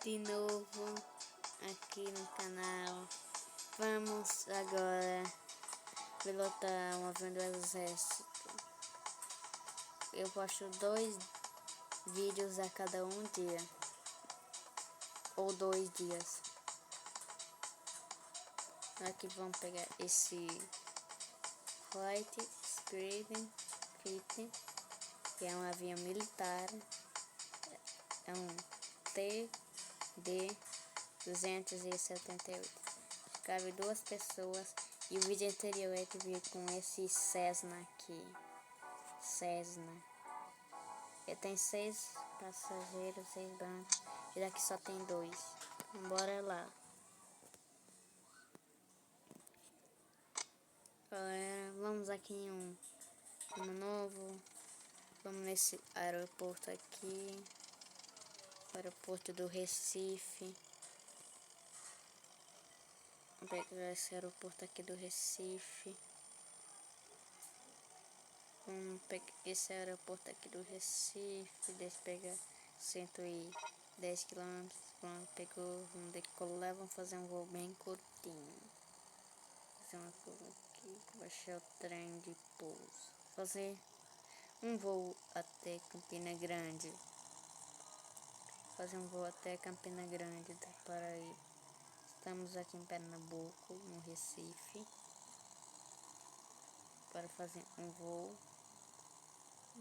de novo aqui no canal. Vamos agora pilotar um avião do exército. Eu posto 2 vídeos a cada um dia ou 2 dias. Aqui vamos pegar esse Flight Spirit, que é um avião militar. É um TD-278. Cabe 2 pessoas. E o vídeo anterior é que veio com esse Cessna aqui. Ele tem 6 passageiros, 6 bancos. E daqui só tem 2. Bora lá. Galera, vamos aqui em um novo. Vamos nesse aeroporto aqui. Aeroporto do Recife. Vou pegar esse aeroporto aqui do Recife. Vamos pegar esse aeroporto aqui do Recife. Deixa eu pegar 110 km. Pronto, pegou. Vamos decolar. Vamos fazer um voo bem curtinho. Fazer uma curva aqui. Baixar o trem de pouso. Fazer um voo até Campina Grande. Fazer um voo até Campina Grande do Paraíba. Estamos aqui em Pernambuco, no Recife, para fazer um voo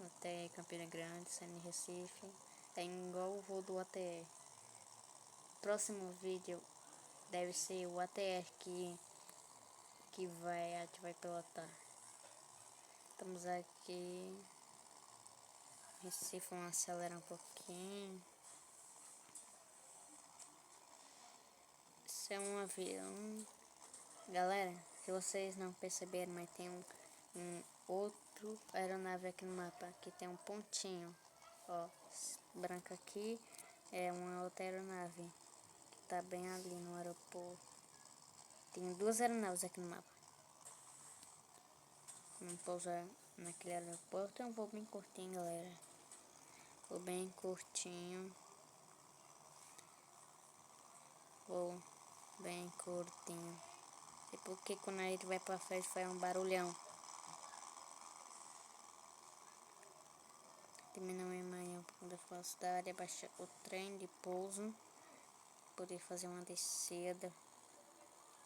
até Campina Grande, saindo de Recife. É igual o voo do ATR. Próximo vídeo deve ser o ATR que a gente vai pilotar. Estamos aqui. Recife, vamos acelerar um pouquinho. Isso é um avião. Galera, se vocês não perceberam, mas tem um outro aeronave aqui no mapa. Aqui tem um pontinho, ó, branco aqui. É uma outra aeronave que tá bem ali no aeroporto. Tem 2 aeronaves aqui no mapa. Vamos pousar naquele aeroporto. É um voo bem curtinho, galera. Voo bem curtinho. Voo bem curtinho. E porque quando a gente vai pra frente faz um barulhão. Diminuir amanhã da velocidade, abaixar o trem de pouso, poder fazer uma descida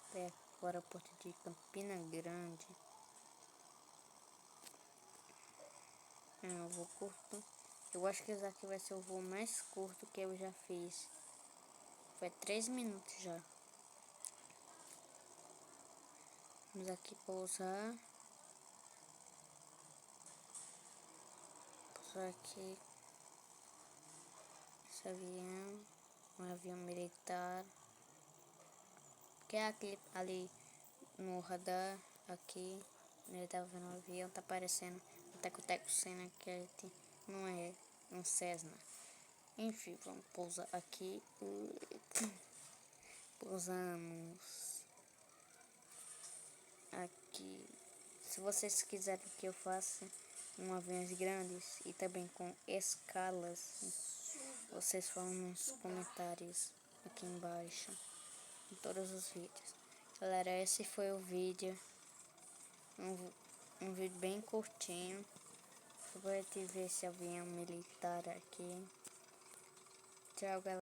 até o aeroporto de Campina Grande. Um voo curto. Eu acho que esse aqui vai ser o voo mais curto que eu já fiz. Foi 3 minutos já. Vamos aqui pousar. Pousar aqui. Esse avião. Um avião militar. Que é aquele ali no radar. Aqui. Ele tá vendo o avião. Tá aparecendo o teco-teco cena que a gente não é um Cessna. Enfim, vamos pousar aqui. Pousamos aqui. Se vocês quiserem que eu faça aviões grandes e também com escalas, vocês falam nos comentários aqui embaixo em todos os vídeos. Galera, esse foi o vídeo. Um vídeo bem curtinho. Só pra te ver esse avião militar aqui. Tchau, galera.